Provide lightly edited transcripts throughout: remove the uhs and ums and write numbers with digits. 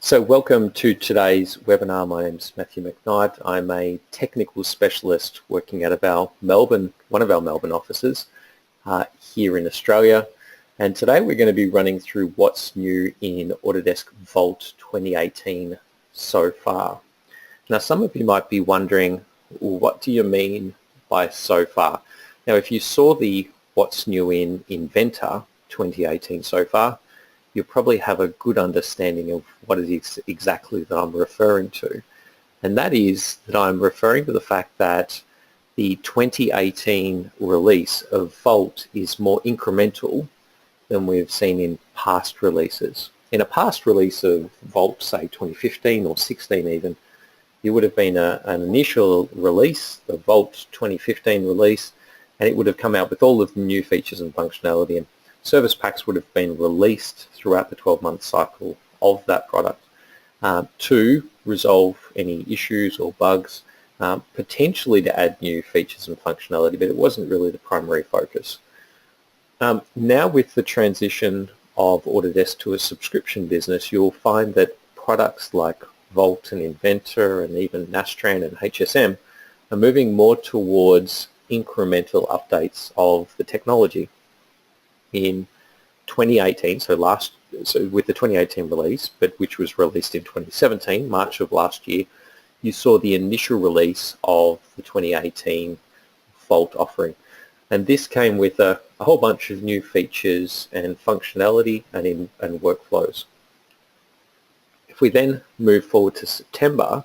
So welcome to today's webinar. My name is Matthew McKnight. I'm a technical specialist working out of one of our Melbourne offices here in Australia. And today we're going to be running through what's new in Autodesk Vault 2018 so far. Now some of you might be wondering, well, what do you mean by so far? Now if you saw the what's new in Inventor 2018 so far, you'll probably have a good understanding of what it is exactly that I'm referring to. And that is that I'm referring to the fact that the 2018 release of Vault is more incremental than we've seen in past releases. In a past release of Vault, say 2015 or 16 even, it would have been an initial release, the Vault 2015 release, and it would have come out with all of the new features and functionality, and service packs would have been released throughout the 12-month cycle of that product to resolve any issues or bugs, potentially to add new features and functionality, but it wasn't really the primary focus. Now with the transition of Autodesk to a subscription business, you'll find that products like Vault and Inventor and even Nastran and HSM are moving more towards incremental updates of the technology. In 2018, so with the 2018 release, but which was released in 2017, March of last year, you saw the initial release of the 2018 Vault offering. And this came with a whole bunch of new features and functionality and workflows. If we then move forward to September,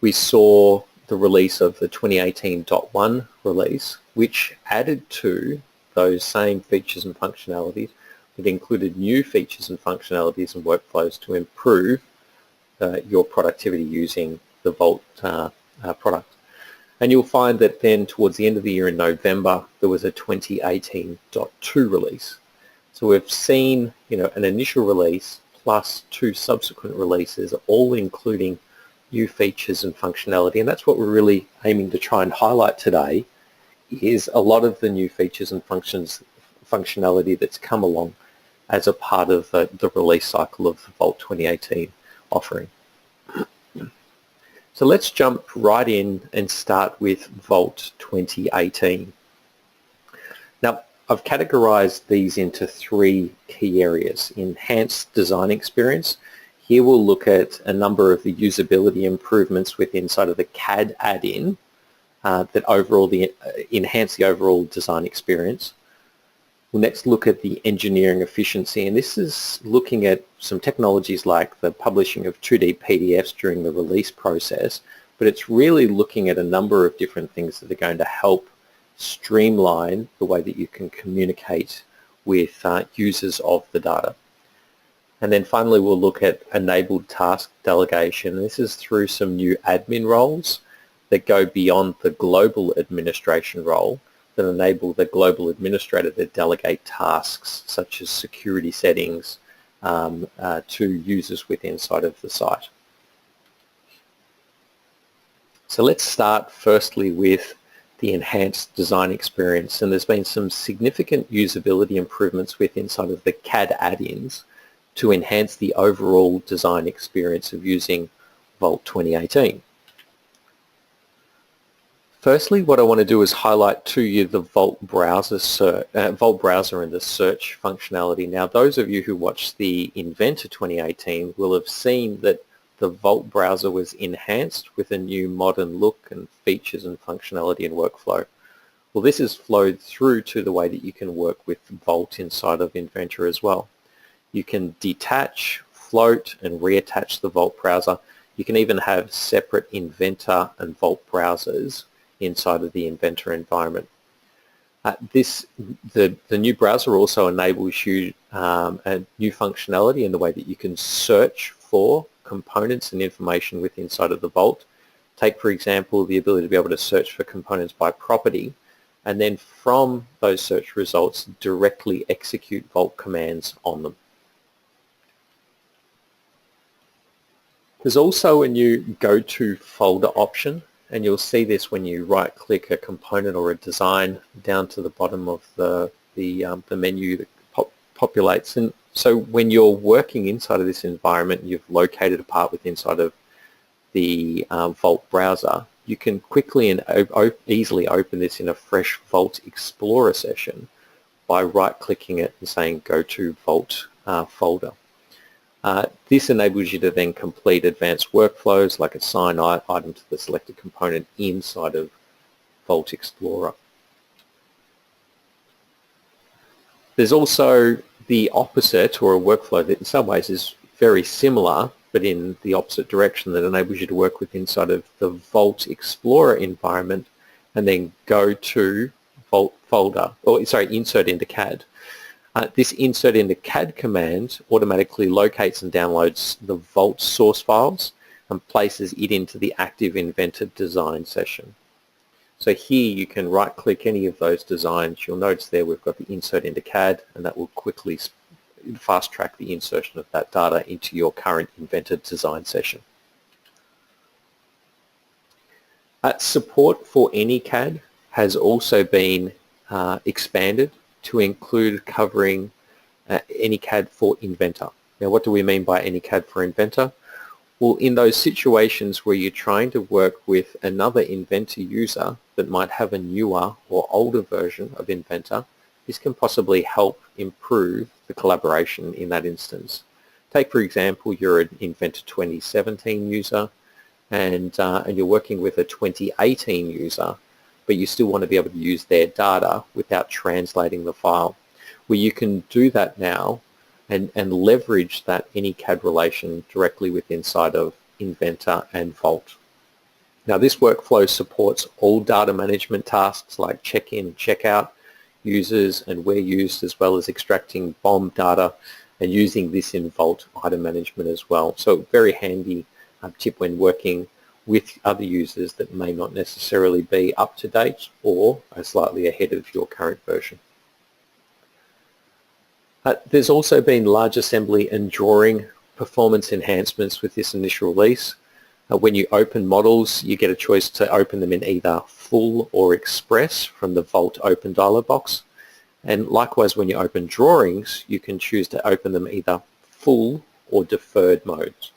we saw the release of the 2018.1 release, which added to those same features and functionalities. It included new features and functionalities and workflows to improve your productivity using the Vault product. And you'll find that then towards the end of the year in November, there was a 2018.2 release. So we've seen, an initial release plus two subsequent releases, all including new features and functionality. And that's what we're really aiming to try and highlight today, is a lot of the new features and functionality that's come along as a part of the release cycle of the Vault 2018 offering. So let's jump right in and start with Vault 2018. Now, I've categorized these into three key areas. Enhanced design experience. Here we'll look at a number of the usability improvements within inside of the CAD add-in that overall enhance the overall design experience. We'll next look at the engineering efficiency, and this is looking at some technologies like the publishing of 2D PDFs during the release process, but it's really looking at a number of different things that are going to help streamline the way that you can communicate with users of the data. And then finally we'll look at enabled task delegation. This is through some new admin roles that go beyond the global administration role, that enable the global administrator to delegate tasks such as security settings to users within inside of the site. So let's start firstly with the enhanced design experience, and there's been some significant usability improvements within inside of the CAD add-ins to enhance the overall design experience of using Vault 2018. Firstly, what I want to do is highlight to you the Vault browser and the search functionality. Now, those of you who watched the Inventor 2018 will have seen that the Vault browser was enhanced with a new modern look and features and functionality and workflow. Well, this has flowed through to the way that you can work with Vault inside of Inventor as well. You can detach, float, and reattach the Vault browser. You can even have separate Inventor and Vault browsers inside of the Inventor environment. The new browser also enables you a new functionality in the way that you can search for components and information within inside of the Vault. Take, for example, the ability to be able to search for components by property, and then from those search results directly execute Vault commands on them. There's also a new go-to folder option, and you'll see this when you right-click a component or a design down to the bottom of the menu that populates. And So when you're working inside of this environment, you've located a part within inside of the Vault browser, you can quickly and easily open this in a fresh Vault Explorer session by right-clicking it and saying go to Vault folder. This enables you to then complete advanced workflows like assign item to the selected component inside of Vault Explorer. There's also the opposite, or a workflow that in some ways is very similar but in the opposite direction, that enables you to work with inside of the Vault Explorer environment and then go to Vault folder, or sorry, insert into CAD. This insert into CAD command automatically locates and downloads the Vault source files and places it into the active Inventor design session. So here you can right-click any of those designs. You'll notice there we've got the insert into CAD, and that will quickly fast-track the insertion of that data into your current Inventor design session. Support for AnyCAD has also been expanded to include covering AnyCAD for Inventor. Now, what do we mean by AnyCAD for Inventor? Well, in those situations where you're trying to work with another Inventor user that might have a newer or older version of Inventor, this can possibly help improve the collaboration in that instance. Take, for example, you're an Inventor 2017 user and you're working with a 2018 user, but you still want to be able to use their data without translating the file. Well, you can do that now and leverage that AnyCAD relation directly with inside of Inventor and Vault. Now, this workflow supports all data management tasks like check-in, check-out, users and where used, as well as extracting BOM data and using this in Vault item management as well. So very handy tip when working with other users that may not necessarily be up to date or are slightly ahead of your current version. There's also been large assembly and drawing performance enhancements with this initial release. When you open models, you get a choice to open them in either full or express from the Vault Open dialog box. And likewise, when you open drawings, you can choose to open them either full or deferred modes.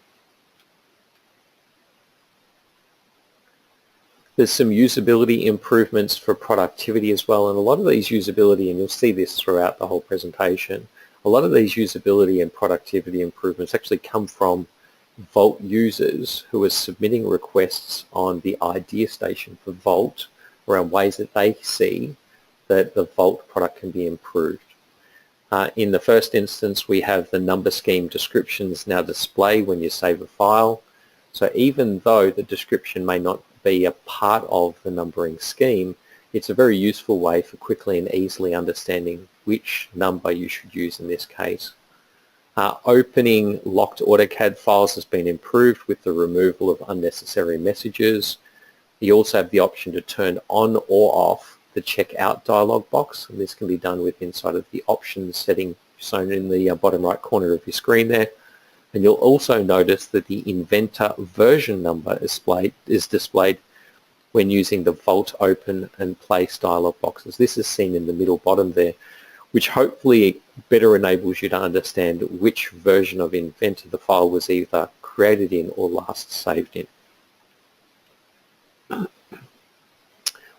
There's some usability improvements for productivity as well, and a lot of these usability, and you'll see this throughout the whole presentation, a lot of these usability and productivity improvements actually come from Vault users who are submitting requests on the idea station for Vault around ways that they see that the Vault product can be improved. In the first instance, we have the number scheme descriptions now display when you save a file. So even though the description may not be a part of the numbering scheme, it's a very useful way for quickly and easily understanding which number you should use in this case. Opening locked AutoCAD files has been improved with the removal of unnecessary messages. You also have the option to turn on or off the checkout dialog box, and this can be done with inside of the options setting shown in the bottom right corner of your screen there. And you'll also notice that the Inventor version number is displayed when using the Vault Open and Place dialog boxes. This is seen in the middle bottom there, which hopefully better enables you to understand which version of Inventor the file was either created in or last saved in.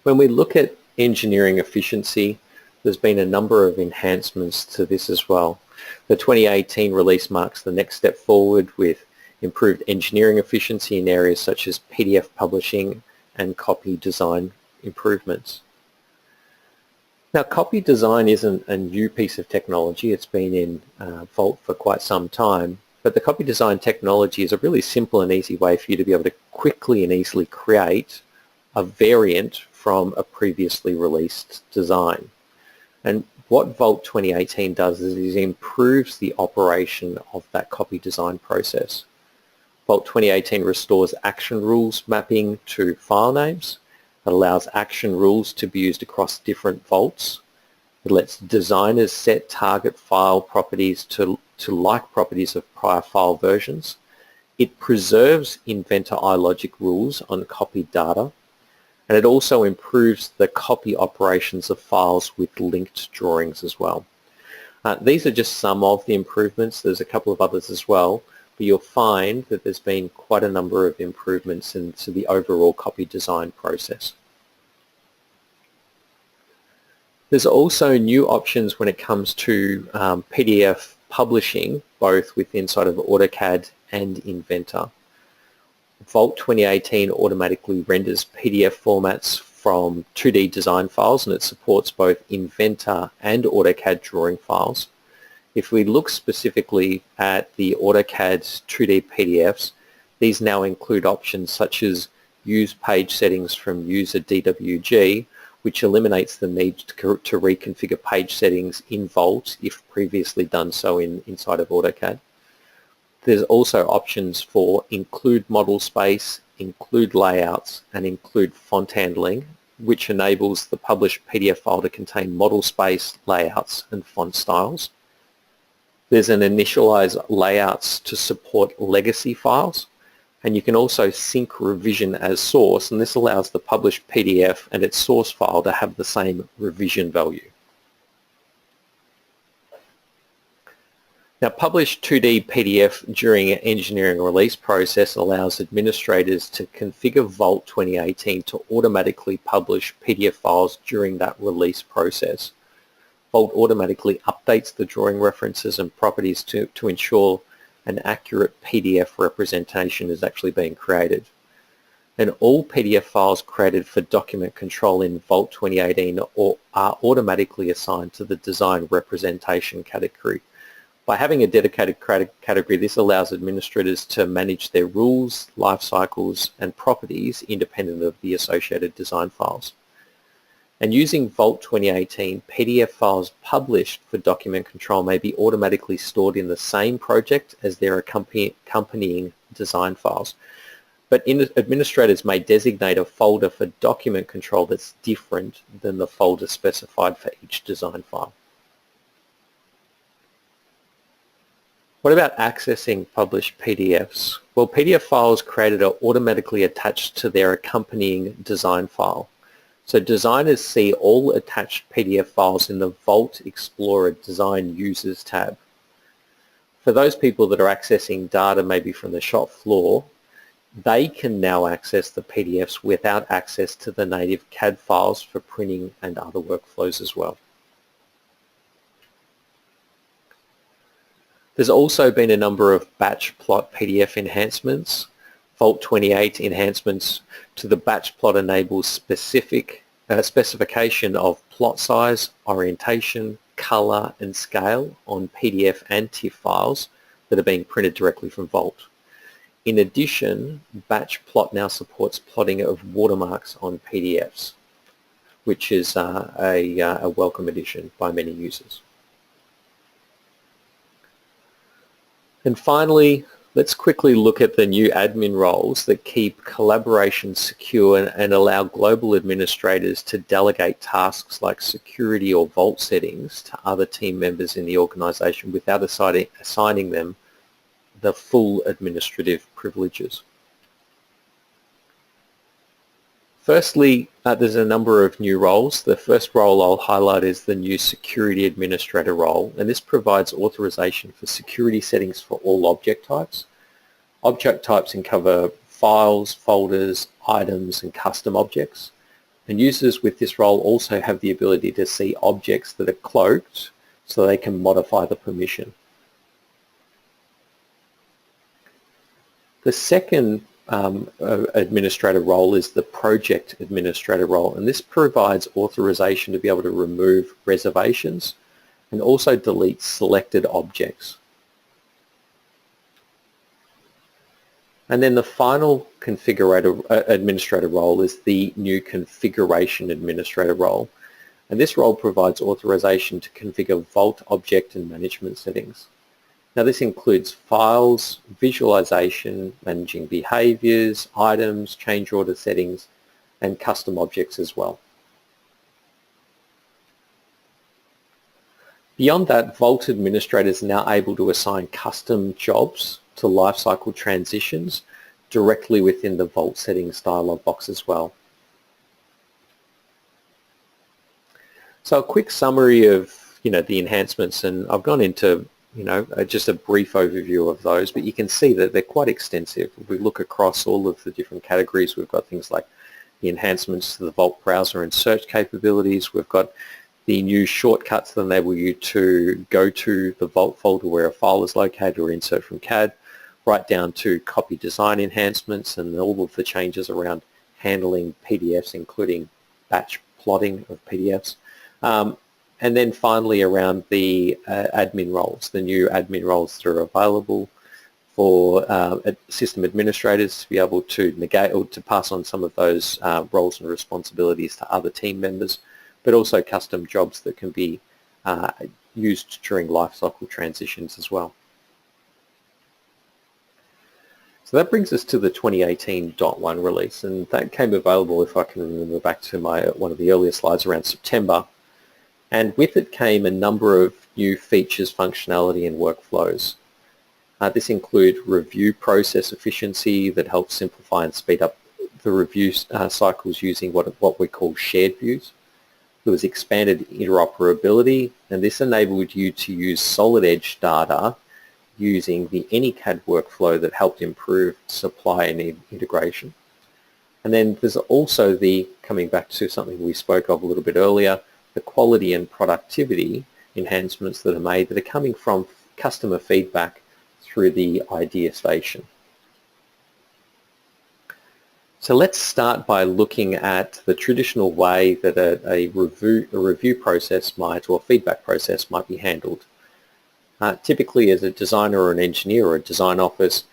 When we look at engineering efficiency, there's been a number of enhancements to this as well. The 2018 release marks the next step forward with improved engineering efficiency in areas such as PDF publishing and copy design improvements. Now, copy design isn't a new piece of technology. It's been in Vault for quite some time, but the copy design technology is a really simple and easy way for you to be able to quickly and easily create a variant from a previously released design. And what Vault 2018 does is it improves the operation of that copy design process. Vault 2018 restores action rules mapping to file names. It allows action rules to be used across different vaults. It lets designers set target file properties to like properties of prior file versions. It preserves Inventor iLogic rules on copied data. And it also improves the copy operations of files with linked drawings as well. These are just some of the improvements. There's a couple of others as well, but you'll find that there's been quite a number of improvements into the overall copy design process. There's also new options when it comes to PDF publishing, both inside of AutoCAD and Inventor. Vault 2018 automatically renders PDF formats from 2D design files, and it supports both Inventor and AutoCAD drawing files. If we look specifically at the AutoCAD's 2D PDFs, these now include options such as use page settings from user DWG, which eliminates the need to reconfigure page settings in Vault if previously done so inside of AutoCAD. There's also options for include model space, include layouts, and include font handling, which enables the published PDF file to contain model space, layouts, and font styles. There's an initialize layouts to support legacy files, and you can also sync revision as source, and this allows the published PDF and its source file to have the same revision value. Now, published 2D PDF during an engineering release process allows administrators to configure Vault 2018 to automatically publish PDF files during that release process. Vault automatically updates the drawing references and properties to ensure an accurate PDF representation is actually being created. And all PDF files created for document control in Vault 2018 are automatically assigned to the design representation category. By having a dedicated category, this allows administrators to manage their rules, life cycles, and properties independent of the associated design files. And using Vault 2018, PDF files published for document control may be automatically stored in the same project as their accompanying design files. But administrators may designate a folder for document control that's different than the folder specified for each design file. What about accessing published PDFs? Well, PDF files created are automatically attached to their accompanying design file. So designers see all attached PDF files in the Vault Explorer Design Users tab. For those people that are accessing data maybe from the shop floor, they can now access the PDFs without access to the native CAD files for printing and other workflows as well. There's also been a number of batch plot PDF enhancements. Vault 28 enhancements to the batch plot enables specification of plot size, orientation, color, and scale on PDF and TIFF files that are being printed directly from Vault. In addition, batch plot now supports plotting of watermarks on PDFs, which is a welcome addition by many users. And finally, let's quickly look at the new admin roles that keep collaboration secure and allow global administrators to delegate tasks like security or Vault settings to other team members in the organization without assigning them the full administrative privileges. Firstly, there's a number of new roles. The first role I'll highlight is the new Security Administrator role, and this provides authorization for security settings for all object types. Object types can cover files, folders, items, and custom objects. And users with this role also have the ability to see objects that are cloaked so they can modify the permission. The second administrator role is the project administrator role, and this provides authorization to be able to remove reservations and also delete selected objects. And then the final administrator role is the new configuration administrator role, and this role provides authorization to configure Vault object and management settings. Now this includes files, visualization, managing behaviors, items, change order settings, and custom objects as well. Beyond that, Vault administrators are now able to assign custom jobs to lifecycle transitions directly within the Vault settings dialog box as well. So a quick summary of the enhancements, and I've gone into just a brief overview of those, but you can see that they're quite extensive. If we look across all of the different categories, we've got things like the enhancements to the Vault browser and search capabilities. We've got the new shortcuts that enable you to go to the Vault folder where a file is located or insert from CAD, right down to copy design enhancements and all of the changes around handling PDFs, including batch plotting of PDFs. And then finally around the admin roles, the new admin roles that are available for system administrators to be able to negate or to pass on some of those roles and responsibilities to other team members, but also custom jobs that can be used during lifecycle transitions as well. So that brings us to the 2018.1 release, and that came available, if I can remember back to one of the earlier slides, around September. And with it came a number of new features, functionality and workflows. This include review process efficiency that helps simplify and speed up the review cycles using what we call shared views. There was expanded interoperability, and this enabled you to use solid edge data using the AnyCAD workflow that helped improve supply and integration. And then there's also coming back to something we spoke of a little bit earlier, the quality and productivity enhancements that are made that are coming from customer feedback through the idea station. So let's start by looking at the traditional way that a review process might, or feedback process might be handled. Typically as a designer or an engineer or a design office,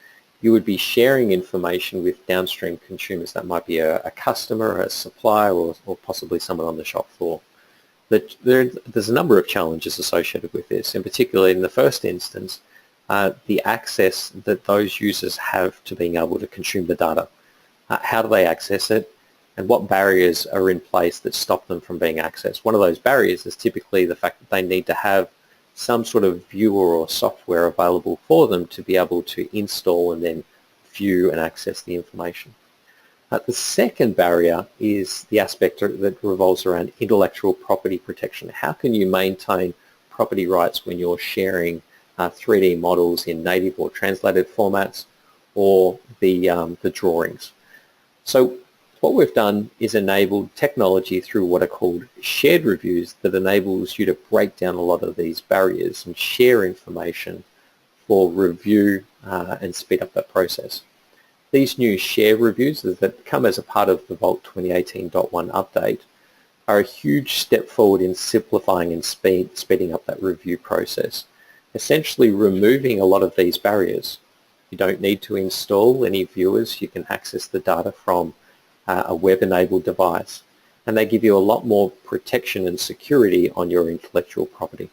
you would be sharing information with downstream consumers. That might be a customer, a supplier, or possibly someone on the shop floor. There's a number of challenges associated with this, in particular in the first instance, the access that those users have to being able to consume the data. How do they access it, and what barriers are in place that stop them from being accessed? One of those barriers is typically the fact that they need to have some sort of viewer or software available for them to be able to install and then view and access the information. The second barrier is the aspect that revolves around intellectual property protection. How can you maintain property rights when you're sharing 3D models in native or translated formats, or the drawings? So what we've done is enabled technology through what are called shared reviews that enables you to break down a lot of these barriers and share information for review and speed up that process. These new share reviews that come as a part of the Vault 2018.1 update are a huge step forward in simplifying and speeding up that review process, essentially removing a lot of these barriers. You don't need to install any viewers. You can access the data from a web-enabled device, and they give you a lot more protection and security on your intellectual property.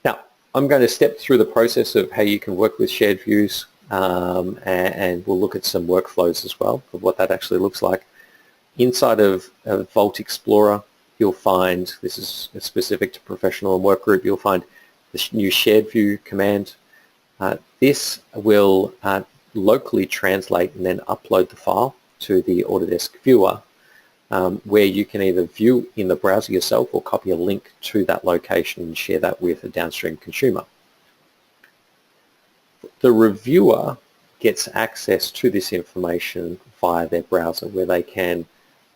Now, I'm going to step through the process of how you can work with shared views, and we'll look at some workflows as well of what that actually looks like. Inside of Vault Explorer, you'll find, this is specific to professional and work group, you'll find the new shared view command. This will locally translate and then upload the file to the Autodesk viewer, where you can either view in the browser yourself or copy a link to that location and share that with a downstream consumer. The reviewer gets access to this information via their browser, where they can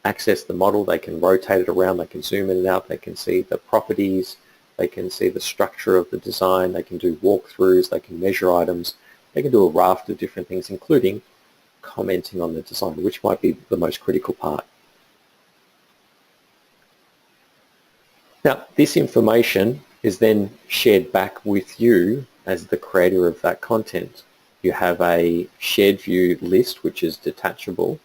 access the model, they can rotate it around, they can zoom in and out, they can see the properties, they can see the structure of the design, they can do walkthroughs, they can measure items, they can do a raft of different things, including commenting on the design, which might be the most critical part. Now, this information is then shared back with you as the creator of that content. You have a shared view list, which is detachable,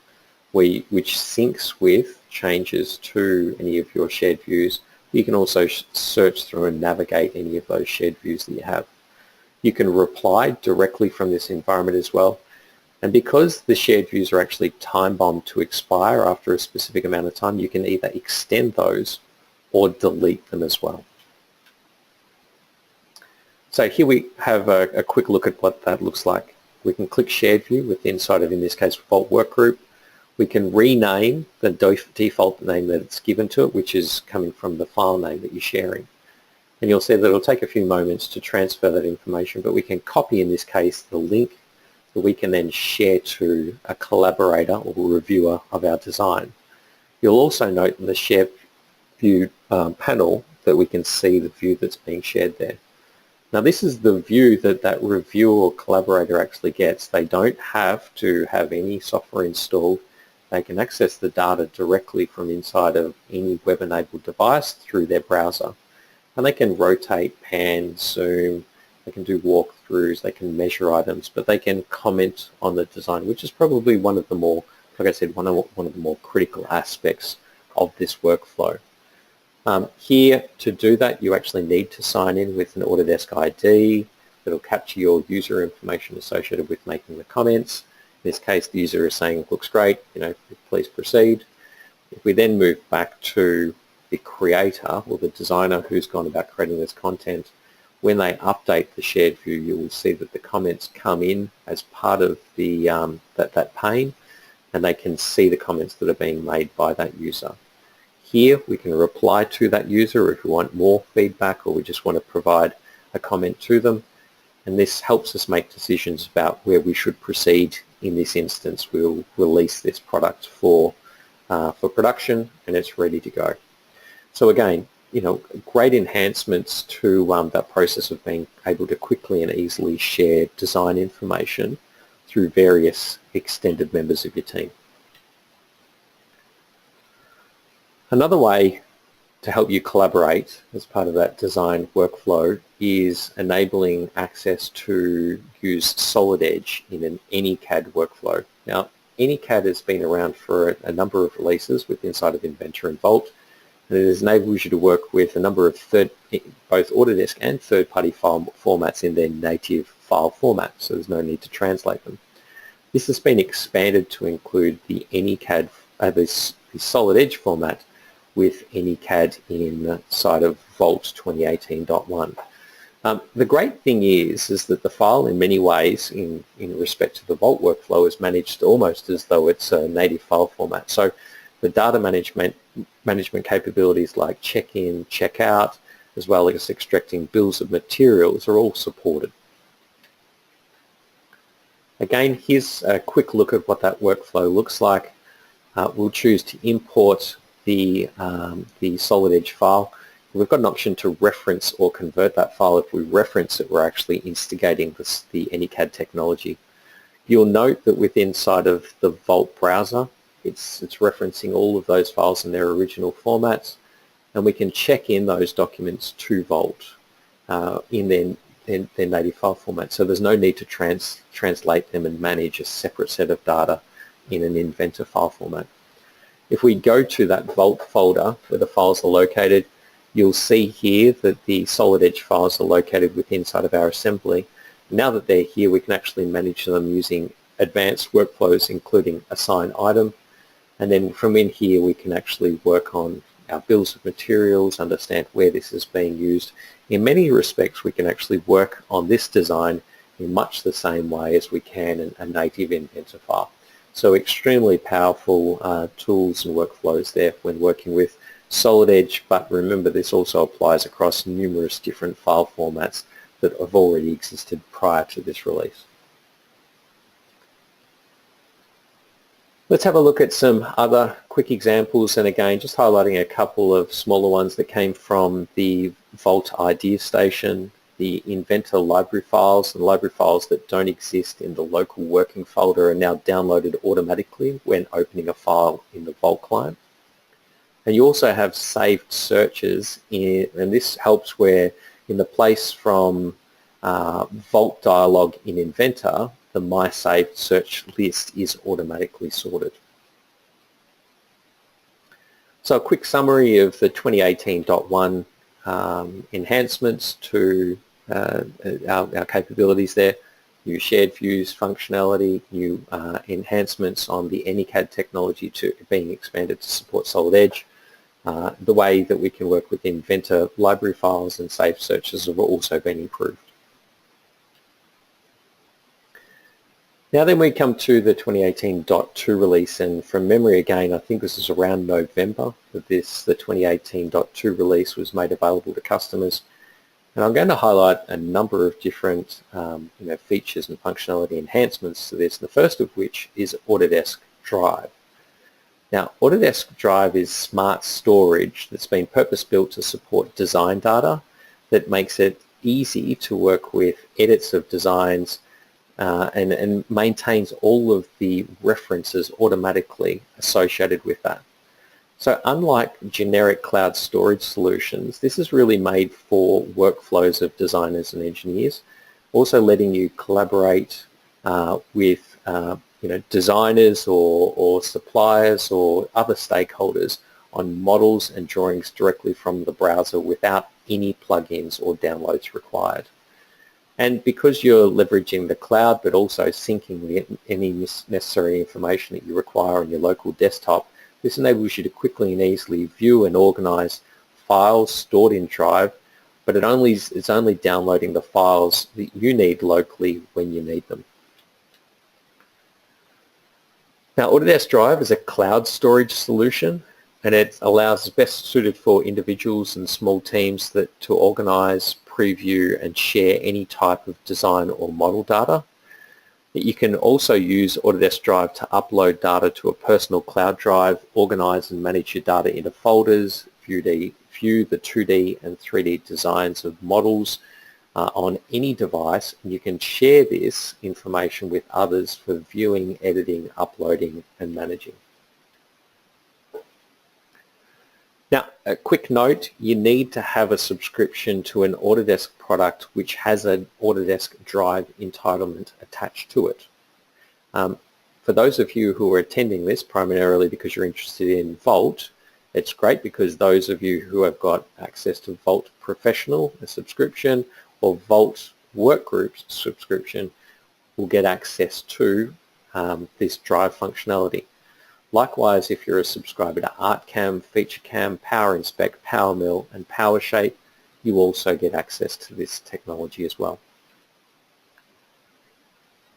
which syncs with changes to any of your shared views. You can also search through and navigate any of those shared views that you have. You can reply directly from this environment as well. And because the shared views are actually time-bombed to expire after a specific amount of time, you can either extend those or delete them as well. So here we have a quick look at what that looks like. We can click Shared View with inside of, in this case, Vault Workgroup. We can rename the default name that it's given to it, which is coming from the file name that you're sharing. And you'll see that it'll take a few moments to transfer that information, but we can copy, in this case, the link that we can then share to a collaborator or reviewer of our design. You'll also note in the Share View panel that we can see the view that's being shared there. Now this is the view that that reviewer or collaborator actually gets. They don't have to have any software installed. They can access the data directly from inside of any web-enabled device through their browser. And they can rotate, pan, zoom, they can do walkthroughs, they can measure items, but they can comment on the design, which is probably one of the more, like I said, one of the more critical aspects of this workflow. Here, to do that, you actually need to sign in with an Autodesk ID that will capture your user information associated with making the comments. In this case, the user is saying, looks great, please proceed. If we then move back to the creator or the designer who's gone about creating this content, when they update the shared view, you will see that the comments come in as part of the that pane, and they can see the comments that are being made by that user. Here we can reply to that user if we want more feedback or we just want to provide a comment to them, and this helps us make decisions about where we should proceed. In this instance, we'll release this product for production, and it's ready to go. So again, great enhancements to that process of being able to quickly and easily share design information through various extended members of your team. Another way to help you collaborate as part of that design workflow is enabling access to use Solid Edge in an AnyCAD workflow. Now, AnyCAD has been around for a number of releases with inside of Inventor and Vault, and it enables you to work with a number of both Autodesk and third-party file formats in their native file format, so there's no need to translate them. This has been expanded to include the AnyCAD, the Solid Edge format with AnyCAD inside of Vault 2018.1. The great thing is that the file in many ways in respect to the Vault workflow is managed almost as though it's a native file format. So the data management capabilities like check-in, check-out, as well as extracting bills of materials are all supported. Again, here's a quick look at what that workflow looks like. We'll choose to import the Solid Edge file. We've got an option to reference or convert that file. If we reference it, we're actually instigating the AnyCAD technology. You'll note that within inside of the Vault browser, it's referencing all of those files in their original formats, and we can check in those documents to Vault in their native file format. So there's no need to translate them and manage a separate set of data in an Inventor file format. If we go to that Vault folder where the files are located, you'll see here that the Solid Edge files are located within inside of our assembly. Now that they're here, we can actually manage them using advanced workflows, including assign item. And then from in here, we can actually work on our bills of materials, understand where this is being used. In many respects, we can actually work on this design in much the same way as we can in a native Inventor file. So extremely powerful tools and workflows there when working with Solid Edge, but remember this also applies across numerous different file formats that have already existed prior to this release. Let's have a look at some other quick examples, and again just highlighting a couple of smaller ones that came from the Vault Idea Station, the Inventor library files, and library files that don't exist in the local working folder are now downloaded automatically when opening a file in the Vault client. And you also have saved searches, and this helps where in the place from Vault dialog in Inventor, the My Saved search list is automatically sorted. So a quick summary of the 2018.1 enhancements to our capabilities there. New shared views functionality, new enhancements on the AnyCAD technology to being expanded to support Solid Edge. The way that we can work with Inventor library files and saved searches have also been improved. Now then we come to the 2018.2 release, and from memory again, I think this is around November that the 2018.2 release was made available to customers. And I'm going to highlight a number of different features and functionality enhancements to this, the first of which is Autodesk Drive. Now, Autodesk Drive is smart storage that's been purpose-built to support design data that makes it easy to work with edits of designs and maintains all of the references automatically associated with that. So unlike generic cloud storage solutions, this is really made for workflows of designers and engineers, also letting you collaborate with designers or suppliers or other stakeholders on models and drawings directly from the browser without any plugins or downloads required. And because you're leveraging the cloud but also syncing any necessary information that you require on your local desktop, this enables you to quickly and easily view and organize files stored in Drive, but it's only downloading the files that you need locally when you need them. Now, Autodesk Drive is a cloud storage solution, and it allows best suited for individuals and small teams to organize, preview, and share any type of design or model data. You can also use Autodesk Drive to upload data to a personal cloud drive, organize and manage your data into folders, view the 2D and 3D designs of models on any device, and you can share this information with others for viewing, editing, uploading, and managing. Now, a quick note, you need to have a subscription to an Autodesk product which has an Autodesk Drive entitlement attached to it. For those of you who are attending this primarily because you're interested in Vault, it's great because those of you who have got access to Vault Professional, a subscription, or Vault Workgroups subscription will get access to this Drive functionality. Likewise, if you're a subscriber to ArtCam, FeatureCam, Power Inspect, PowerMill, and PowerShape, you also get access to this technology as well.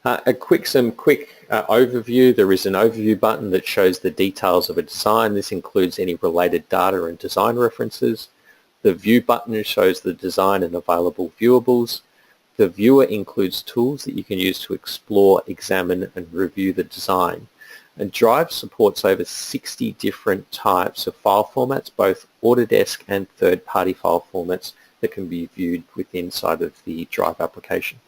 Some quick overview. There is an overview button that shows the details of a design. This includes any related data and design references. The view button shows the design and available viewables. The viewer includes tools that you can use to explore, examine, and review the design. And Drive supports over 60 different types of file formats, both Autodesk and third-party file formats that can be viewed inside of the Drive application.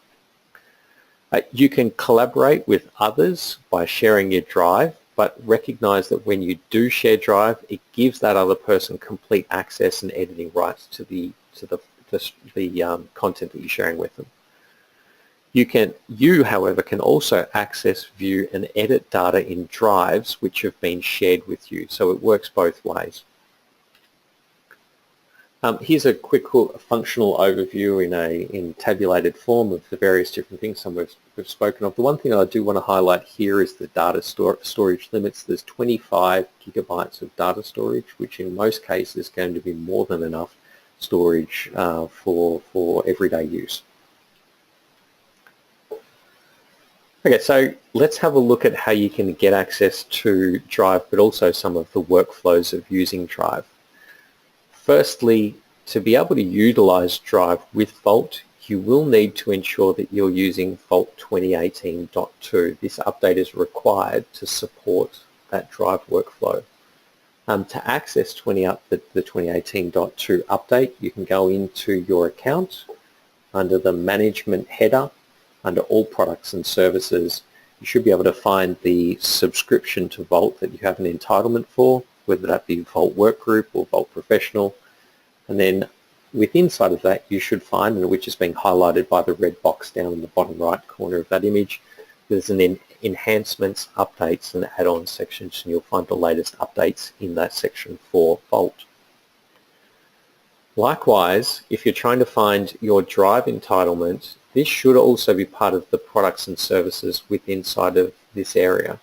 You can collaborate with others by sharing your Drive, but recognize that when you do share Drive, it gives that other person complete access and editing rights to the content that you're sharing with them. You, however, can also access, view, and edit data in drives which have been shared with you, so it works both ways. Here's a quick functional overview in tabulated form of the various different things some we've spoken of. The one thing I do want to highlight here is the data storage limits. There's 25 gigabytes of data storage, which in most cases is going to be more than enough storage for everyday use. Okay, so let's have a look at how you can get access to Drive, but also some of the workflows of using Drive. Firstly, to be able to utilize Drive with Vault, you will need to ensure that you're using Vault 2018.2. This update is required to support that Drive workflow. To access the 2018.2 update, you can go into your account under the Management header. Under All Products and Services, you should be able to find the subscription to Vault that you have an entitlement for, whether that be Vault Workgroup or Vault Professional. And then inside of that, you should find, and which is being highlighted by the red box down in the bottom right corner of that image, there's an Enhancements, Updates, and Add-ons section, and you'll find the latest updates in that section for Vault. Likewise, if you're trying to find your Drive entitlement, this should also be part of the products and services inside of this area.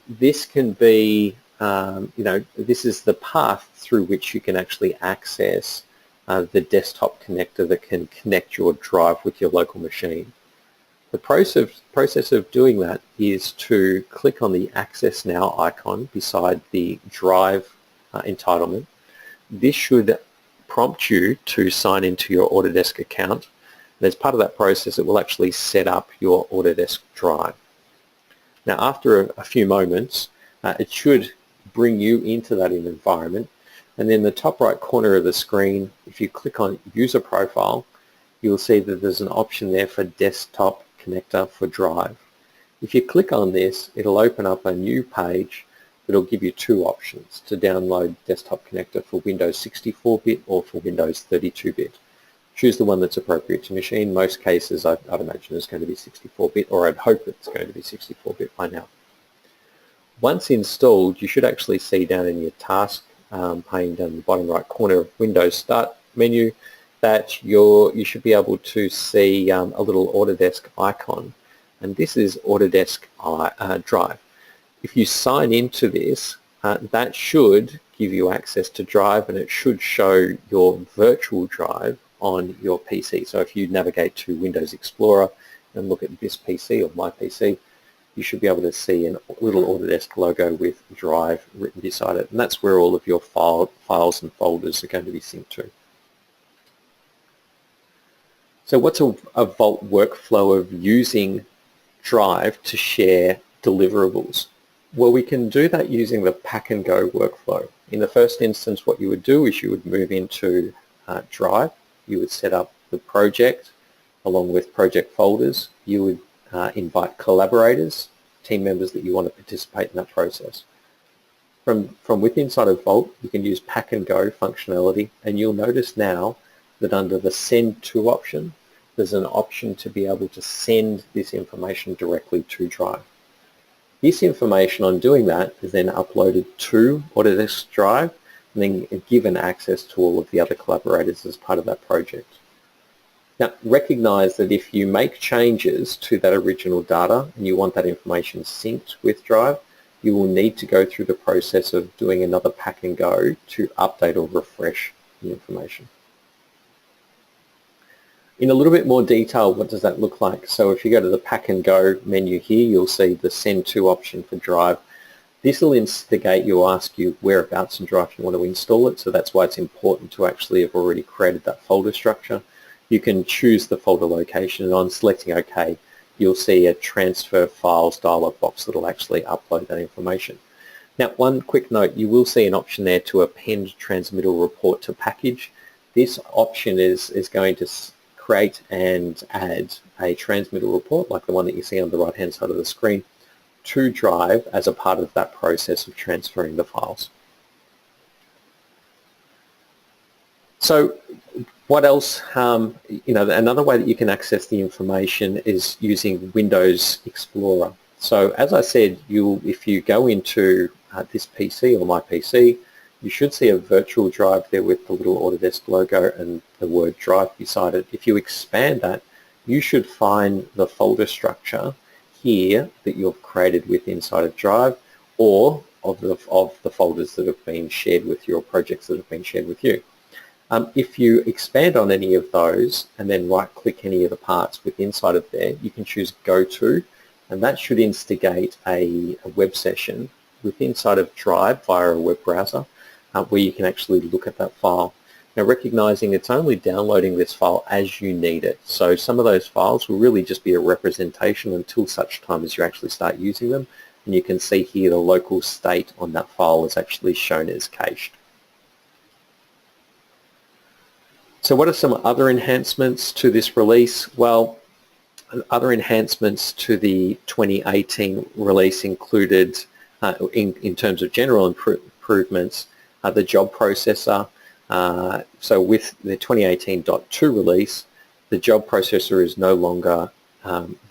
This can be, this is the path through which you can actually access the desktop connector that can connect your Drive with your local machine. The process of doing that is to click on the Access Now icon beside the Drive entitlement. This should prompt you to sign into your Autodesk account. And as part of that process, it will actually set up your Autodesk Drive. Now, after a few moments, it should bring you into that environment. And then the top right corner of the screen, if you click on User Profile, you'll see that there's an option there for Desktop Connector for Drive. If you click on this, it'll open up a new page that'll give you two options to download Desktop Connector for Windows 64-bit or for Windows 32-bit. Choose the one that's appropriate to machine. Most cases, I'd imagine it's going to be 64-bit, or I'd hope it's going to be 64-bit by now. Once installed, you should actually see down in your task pane down in the bottom right corner of Windows Start menu that you should be able to see a little Autodesk icon, and this is Autodesk Drive. If you sign into this, that should give you access to Drive, and it should show your virtual drive on your PC. So if you navigate to Windows Explorer and look at this PC or my PC, you should be able to see a little Autodesk logo with Drive written beside it, and that's where all of your files and folders are going to be synced to. So what's a Vault workflow of using Drive to share deliverables? Well, we can do that using the pack and go workflow. In the first instance, what you would do is you would move into Drive. You would set up the project along with project folders. You would invite collaborators, team members that you want to participate in that process. From within inside of Vault, you can use pack and go functionality, and you'll notice now that under the Send To option, there's an option to be able to send this information directly to Drive. This information, on doing that, is then uploaded to Autodesk Drive and then given access to all of the other collaborators as part of that project. Now, recognize that if you make changes to that original data and you want that information synced with Drive, you will need to go through the process of doing another pack and go to update or refresh the information. In a little bit more detail, what does that look like? So if you go to the pack and go menu here, you'll see the Send To option for Drive. This will instigate you, ask you whereabouts in Drive you want to install it, so that's why it's important to actually have already created that folder structure. You can choose the folder location, and on selecting OK, you'll see a Transfer Files dialog box that will actually upload that information. Now, one quick note, you will see an option there to append Transmittal Report to package. This option is going to create and add a transmittal report like the one that you see on the right hand side of the screen to Drive as a part of that process of transferring the files. So what else, another way that you can access the information is using Windows Explorer. So as I said, if you go into this PC or my PC, you should see a virtual drive there with the little Autodesk logo and the word Drive beside it. If you expand that, you should find the folder structure here that you've created with inside of Drive, or of the folders that have been shared with you or projects that have been shared with you. If you expand on any of those and then right-click any of the parts with inside of there, you can choose Go To, and that should instigate a web session with inside of Drive via a web browser, where you can actually look at that file. Now, recognizing it's only downloading this file as you need it. So some of those files will really just be a representation until such time as you actually start using them. And you can see here the local state on that file is actually shown as cached. So what are some other enhancements to this release? Well, other enhancements to the 2018 release included, in terms of general improvements, the job processor. So with the 2018.2 release, the job processor is no longer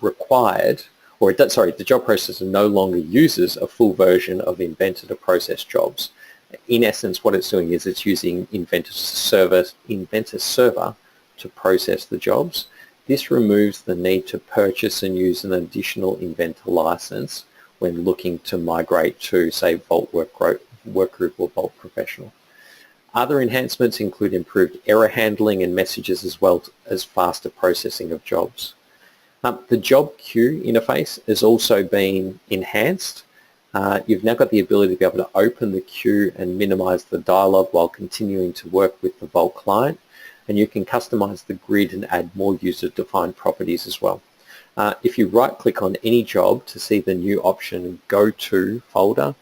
required, or the job processor no longer uses a full version of Inventor to process jobs. In essence, what it's doing is it's using Inventor Server to process the jobs. This removes the need to purchase and use an additional Inventor license when looking to migrate to, say, Vault Workgroup or Vault Professional. Other enhancements include improved error handling and messages, as well as faster processing of jobs. The job queue interface has also been enhanced. You've now got the ability to be able to open the queue and minimize the dialog while continuing to work with the Vault client. And you can customize the grid and add more user-defined properties as well. If you right-click on any job to see the new option Go To folder,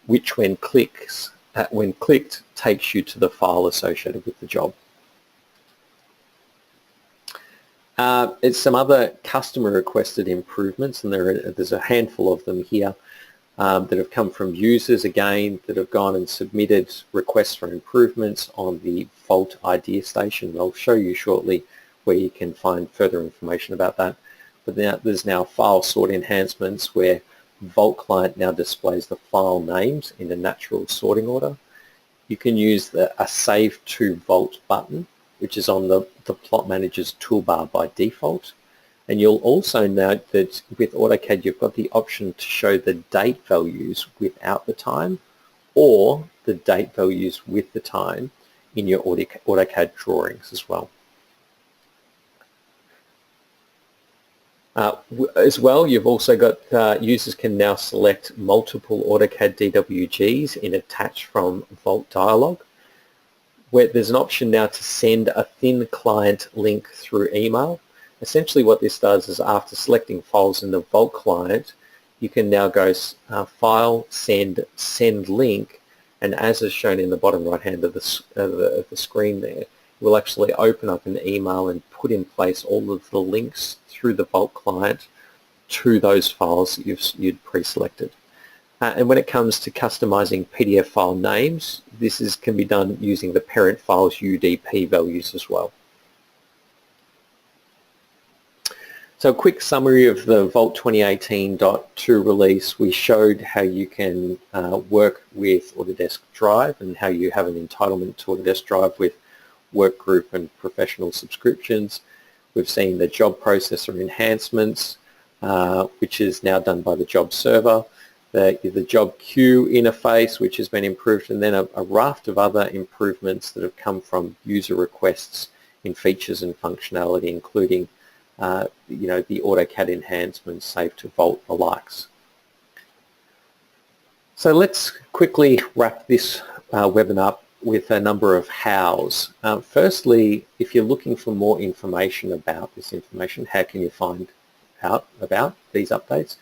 which when clicked takes you to the file associated with the job. It's some other customer requested improvements, and there's a handful of them here that have come from users again that have gone and submitted requests for improvements on the Vault Idea Station. I'll show you shortly where you can find further information about that. But there's now file sort enhancements where Vault client now displays the file names in a natural sorting order. You can use a Save to Vault button, which is on the Plot Manager's toolbar by default. And you'll also note that with AutoCAD you've got the option to show the date values without the time or the date values with the time in your AutoCAD drawings as well. As well, you've also got users can now select multiple AutoCAD DWGs in attach from Vault dialog, where there's an option now to send a thin client link through email. Essentially what this does is after selecting files in the Vault client, you can now go File, Send Link, and as is shown in the bottom right hand of the screen there, we'll actually open up an email and put in place all of the links through the Vault client to those files that you'd pre-selected. And when it comes to customizing PDF file names, this can be done using the parent file's UDP values as well. So a quick summary of the Vault 2018.2 release. We showed how you can work with Autodesk Drive and how you have an entitlement to Autodesk Drive with workgroup and professional subscriptions. We've seen the job processor enhancements, which is now done by the job server, the job queue interface, which has been improved, and then a raft of other improvements that have come from user requests in features and functionality, including the AutoCAD enhancements, Save to Vault, the likes. So let's quickly wrap this webinar up with a number of hows. Firstly, if you're looking for more information about this information, how can you find out about these updates?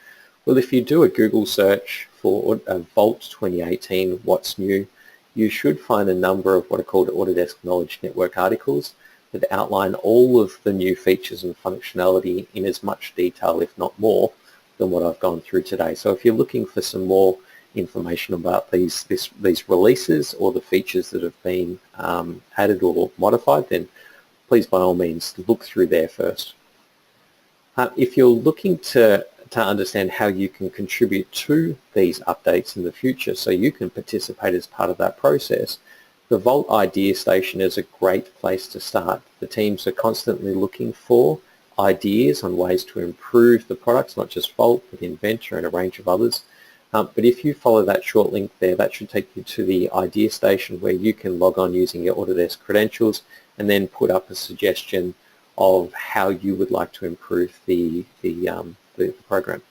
Well, if you do a Google search for Vault 2018, what's new, you should find a number of what are called Autodesk Knowledge Network articles that outline all of the new features and functionality in as much detail, if not more, than what I've gone through today. So if you're looking for some more information about these releases or the features that have been added or modified, then please by all means look through there first. If you're looking to understand how you can contribute to these updates in the future so you can participate as part of that process, the Vault Idea Station is a great place to start. The teams are constantly looking for ideas on ways to improve the products, not just Vault, but Inventor and a range of others. But if you follow that short link there, that should take you to the Idea Station where you can log on using your Autodesk credentials and then put up a suggestion of how you would like to improve the program.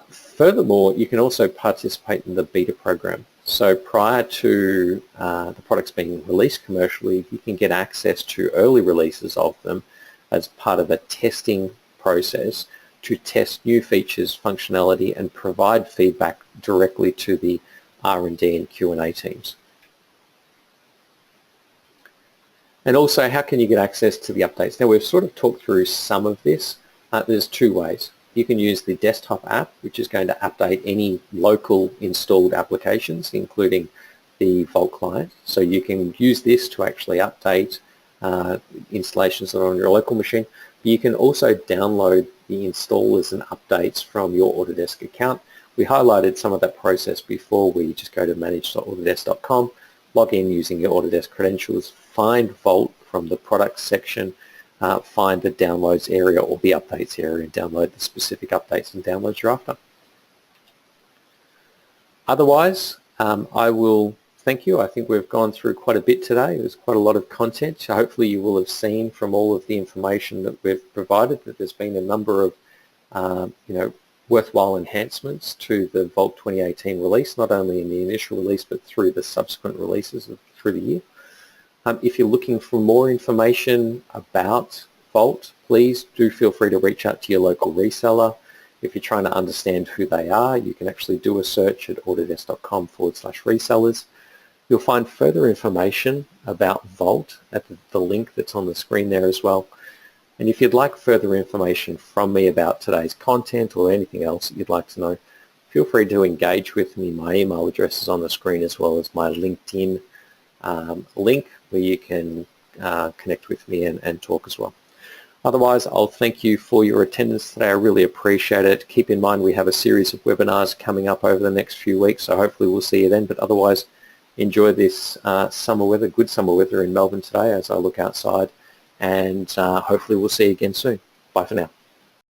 Furthermore, you can also participate in the beta program. So prior to the products being released commercially, you can get access to early releases of them as part of a testing process to test new features, functionality, and provide feedback directly to the R&D and Q&A teams. And also, how can you get access to the updates? Now, we've sort of talked through some of this. There's two ways. You can use the desktop app, which is going to update any local installed applications, including the Vault client. So you can use this to actually update installations that are on your local machine. But you can also download the installers and updates from your Autodesk account. We highlighted some of that process before, where you just go to manage.autodesk.com, log in using your Autodesk credentials, find Vault from the products section, find the downloads area or the updates area and download the specific updates and downloads you're after. Otherwise, I will thank you. I think we've gone through quite a bit today. There's quite a lot of content. So hopefully you will have seen from all of the information that we've provided that there's been a number of worthwhile enhancements to the Vault 2018 release, not only in the initial release but through the subsequent releases through the year. If you're looking for more information about Vault, please do feel free to reach out to your local reseller. If you're trying to understand who they are, you can actually do a search at autodesk.com/resellers. You'll find further information about Vault at the link that's on the screen there as well. And if you'd like further information from me about today's content or anything else that you'd like to know, feel free to engage with me. My email address is on the screen as well as my LinkedIn link where you can connect with me and talk as well. Otherwise, I'll thank you for your attendance today. I really appreciate it. Keep in mind we have a series of webinars coming up over the next few weeks, so hopefully we'll see you then. But otherwise, enjoy this summer weather, good summer weather in Melbourne today as I look outside, and hopefully we'll see you again soon. Bye for now.